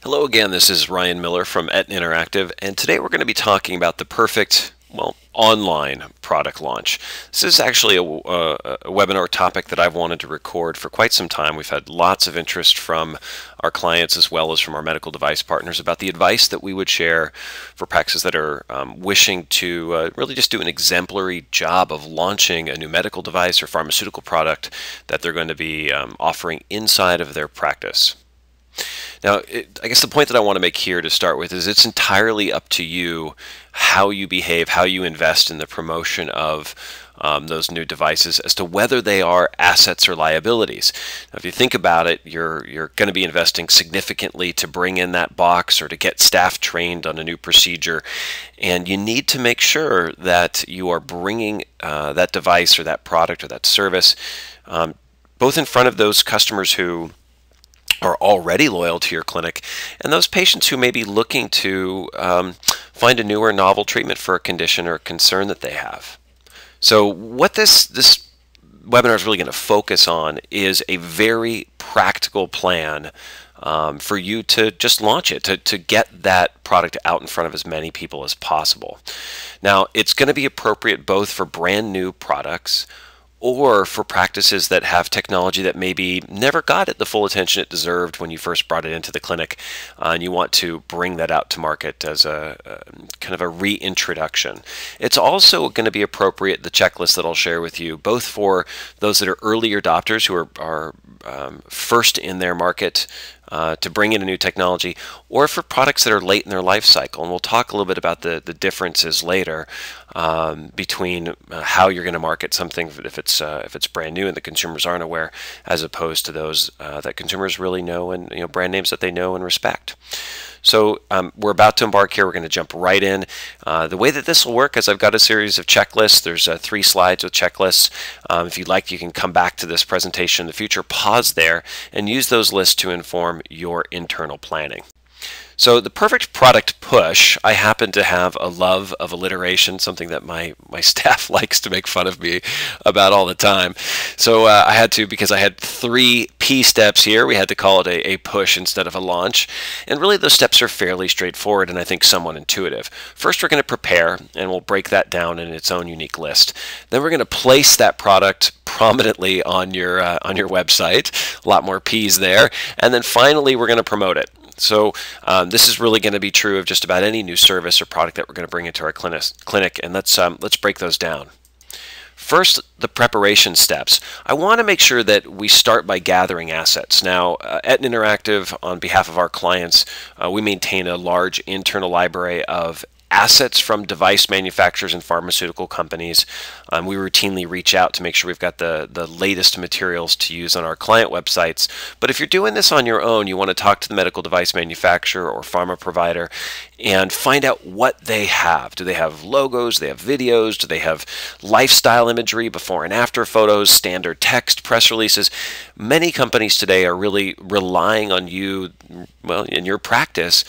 Hello again, this is Ryan Miller from Etna Interactive, and today we're going to be talking about the perfect, online product launch. This is actually a webinar topic that I've wanted to record for quite some time. We've had lots of interest from our clients as well as from our medical device partners about the advice that we would share for practices that are wishing to really just do an exemplary job of launching a new medical device or pharmaceutical product that they're going to be offering inside of their practice. Now, I guess the point that I want to make here to start with is it's entirely up to you how you behave, how you invest in the promotion of those new devices as to whether they are assets or liabilities. Now, if you think about it, you're going to be investing significantly to bring in that box or to get staff trained on a new procedure, and you need to make sure that you are bringing that device or that product or that service both in front of those customers who are already loyal to your clinic, and those patients who may be looking to find a newer novel treatment for a condition or a concern that they have. So what this webinar is really going to focus on is a very practical plan for you to just launch it, to get that product out in front of as many people as possible. Now, it's going to be appropriate both for brand new products or for practices that have technology that maybe never got it the full attention it deserved when you first brought it into the clinic, and you want to bring that out to market as a kind of a reintroduction. It's also going to be appropriate, the checklist that I'll share with you, both for those that are early adopters who are first in their market to bring in a new technology, or for products that are late in their life cycle. And we'll talk a little bit about the differences later between how you're going to market something if it's brand new and the consumers aren't aware, as opposed to those that consumers really know, and brand names that they know and respect. So we're about to embark here. We're going to jump right in. The way that this will work is I've got a series of checklists. There's 3 slides with checklists. If you'd like, you can come back to this presentation in the future, pause there, and use those lists to inform your internal planning. So the perfect product push, I happen to have a love of alliteration, something that my staff likes to make fun of me about all the time. So I had to, because I had 3 P steps here, we had to call it a push instead of a launch. And really those steps are fairly straightforward and I think somewhat intuitive. First, we're going to prepare, and we'll break that down in its own unique list. Then we're going to place that product prominently on your website. A lot more P's there. And then finally, we're going to promote it. So this is really going to be true of just about any new service or product that we're going to bring into our clinic, and let's break those down. First, the preparation steps. I want to make sure that we start by gathering assets. Now, at Interactive, on behalf of our clients, we maintain a large internal library of assets from device manufacturers and pharmaceutical companies. We routinely reach out to make sure we've got the latest materials to use on our client websites. But if you're doing this on your own, you want to talk to the medical device manufacturer or pharma provider and find out what they have. Do they have logos? Do they have videos? Do they have lifestyle imagery, before and after photos, standard text, press releases? Many companies today are really relying on you, in your practice,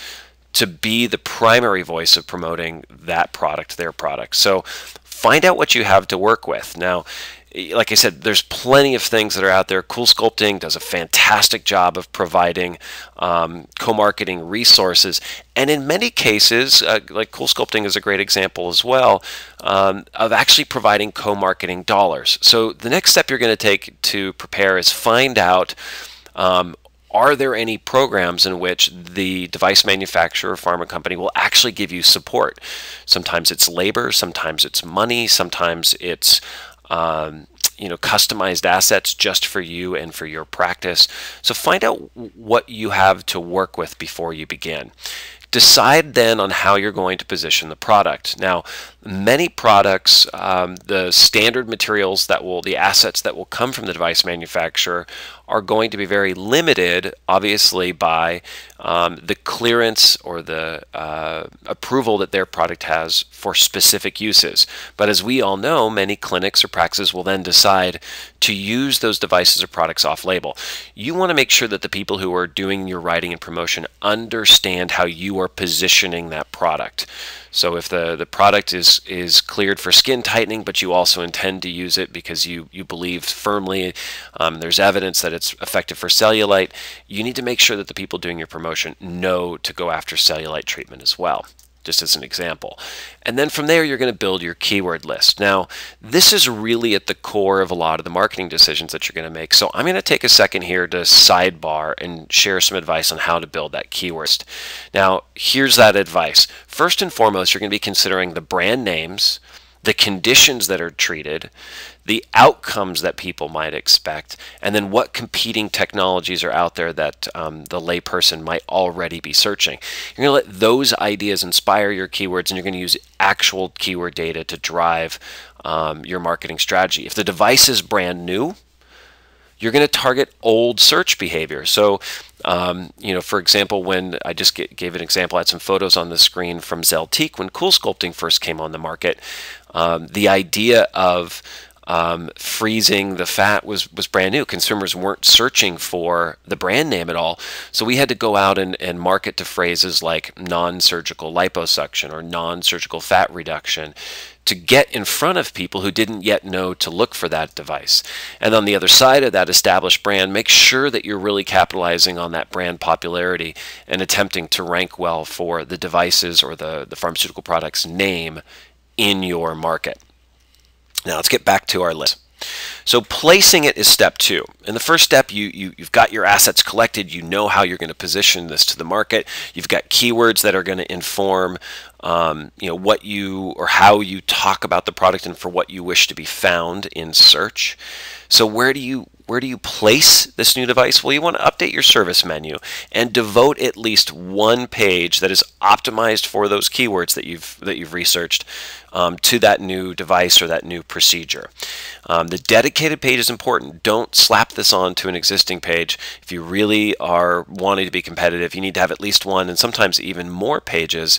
to be the primary voice of promoting that product, their product. So find out what you have to work with. Now, like I said, there's plenty of things that are out there. Cool Sculpting does a fantastic job of providing co-marketing resources. And in many cases, like Cool Sculpting is a great example as well, of actually providing co-marketing dollars. So the next step you're going to take to prepare is find out, are there any programs in which the device manufacturer or pharma company will actually give you support? Sometimes it's labor, sometimes it's money, sometimes it's customized assets just for you and for your practice. So find out what you have to work with before you begin. Decide then on how you're going to position the product. Now, many products, the standard materials the assets that will come from the device manufacturer are going to be very limited, obviously, by the clearance or the approval that their product has for specific uses. But as we all know, many clinics or practices will then decide to use those devices or products off-label. You want to make sure that the people who are doing your writing and promotion understand how you are positioning that product. So if the product is is cleared for skin tightening, but you also intend to use it because you believe firmly there's evidence that it's effective for cellulite, you need to make sure that the people doing your promotion know to go after cellulite treatment as well, just as an example. And then from there, you're going to build your keyword list. Now, this is really at the core of a lot of the marketing decisions that you're going to make. So I'm going to take a second here to sidebar and share some advice on how to build that keyword list. Now, here's that advice. First and foremost, you're going to be considering the brand names, the conditions that are treated, the outcomes that people might expect, and then what competing technologies are out there that the layperson might already be searching. You're going to let those ideas inspire your keywords, and you're going to use actual keyword data to drive your marketing strategy. If the device is brand new, you're going to target old search behavior. So, for example, when I just gave an example, I had some photos on the screen from Zeltique when Cool Sculpting first came on the market. The idea of freezing the fat was brand new. Consumers weren't searching for the brand name at all. So we had to go out and market to phrases like non-surgical liposuction or non-surgical fat reduction to get in front of people who didn't yet know to look for that device. And on the other side of that established brand, make sure that you're really capitalizing on that brand popularity and attempting to rank well for the devices or the pharmaceutical product's name in your market. Now let's get back to our list. So placing it is step two. In the first step, you've got your assets collected. You know how you're going to position this to the market. You've got keywords that are going to inform what you or how you talk about the product and for what you wish to be found in search. So where do you place this new device? Well, you want to update your service menu and devote at least one page that is optimized for those keywords that you've researched to that new device or that new procedure. The dedicated page is important. Don't slap this on to an existing page. If you really are wanting to be competitive, you need to have at least one and sometimes even more pages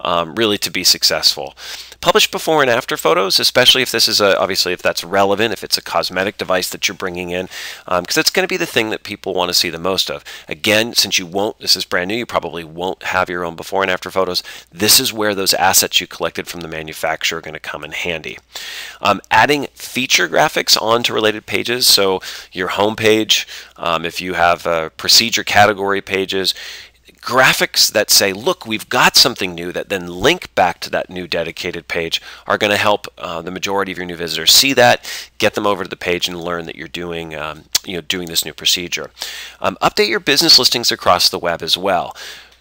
really to be successful. Publish before and after photos, especially if this is obviously if that's relevant, if it's a cosmetic device that you're bringing in, because it's going to be the thing that people want to see the most of. Again, since this is brand new, you probably won't have your own before and after photos. This is where those assets you collected from the manufacturer are going to come in handy. Adding feature graphics onto related pages, so your home page, if you have procedure category pages, graphics that say, look, we've got something new, that then link back to that new dedicated page are going to help the majority of your new visitors see that, get them over to the page and learn that you're doing this new procedure. Update your business listings across the web as well.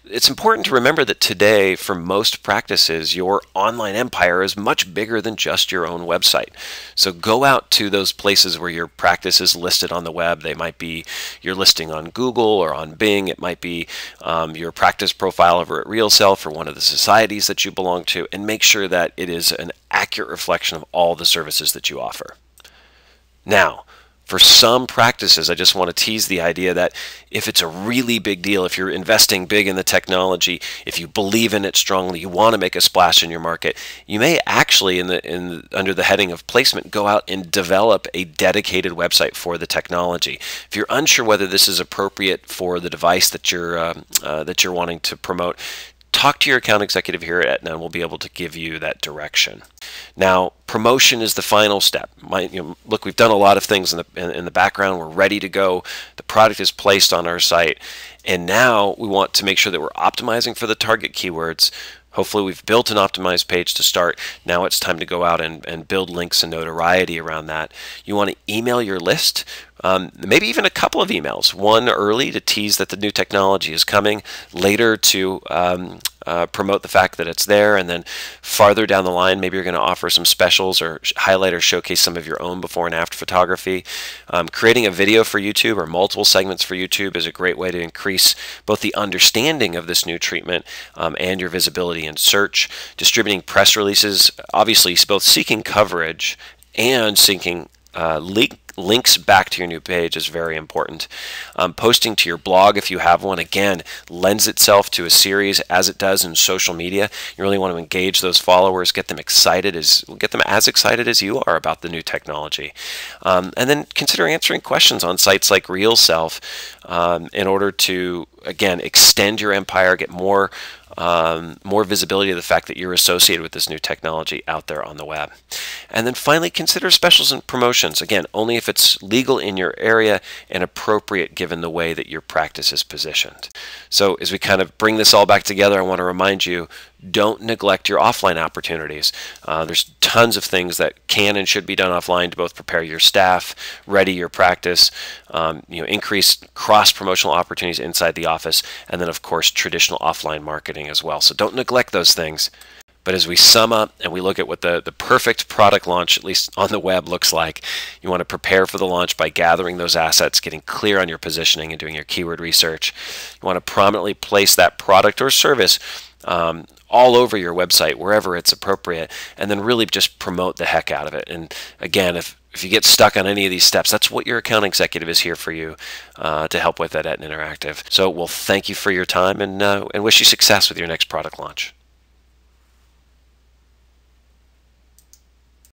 It's important to remember that today, for most practices, your online empire is much bigger than just your own website. So go out to those places where your practice is listed on the web. They might be your listing on Google or on Bing. It might be your practice profile over at RealSelf or one of the societies that you belong to, and make sure that it is an accurate reflection of all the services that you offer. Now, for some practices, I just want to tease the idea that if it's a really big deal, if you're investing big in the technology, if you believe in it strongly, you want to make a splash in your market, you may actually, under the heading of placement, go out and develop a dedicated website for the technology. If you're unsure whether this is appropriate for the device that you're wanting to promote, talk to your account executive here at Etna and we'll be able to give you that direction. Now, promotion is the final step. Look, we've done a lot of things in the background. We're ready to go. The product is placed on our site. And now we want to make sure that we're optimizing for the target keywords. Hopefully we've built an optimized page to start. Now it's time to go out and build links and notoriety around that. You want to email your list, maybe even a couple of emails. One early to tease that the new technology is coming, later to promote the fact that it's there, and then farther down the line maybe you're going to offer some specials or highlight or showcase some of your own before and after photography. Creating a video for YouTube or multiple segments for YouTube is a great way to increase both the understanding of this new treatment and your visibility in search. Distributing press releases, obviously both seeking coverage and seeking links back to your new page is very important. Posting to your blog, if you have one, again, lends itself to a series as it does in social media. You really want to engage those followers, get them as excited as you are about the new technology. And then consider answering questions on sites like RealSelf in order to, again, extend your empire, get more more visibility of the fact that you're associated with this new technology out there on the web. And then finally, consider specials and promotions. Again, only if it's legal in your area and appropriate given the way that your practice is positioned. So as we kind of bring this all back together, I want to remind you, don't neglect your offline opportunities. There's tons of things that can and should be done offline to both prepare your staff, ready your practice, increase cross-promotional opportunities inside the office, and then of course traditional offline marketing as well. So don't neglect those things. But as we sum up and we look at what the perfect product launch, at least on the web, looks like, you want to prepare for the launch by gathering those assets, getting clear on your positioning, and doing your keyword research. You want to prominently place that product or service all over your website, wherever it's appropriate, and then really just promote the heck out of it. And again, if you get stuck on any of these steps, that's what your account executive is here for you to help with at Etna Interactive. So we'll thank you for your time and wish you success with your next product launch.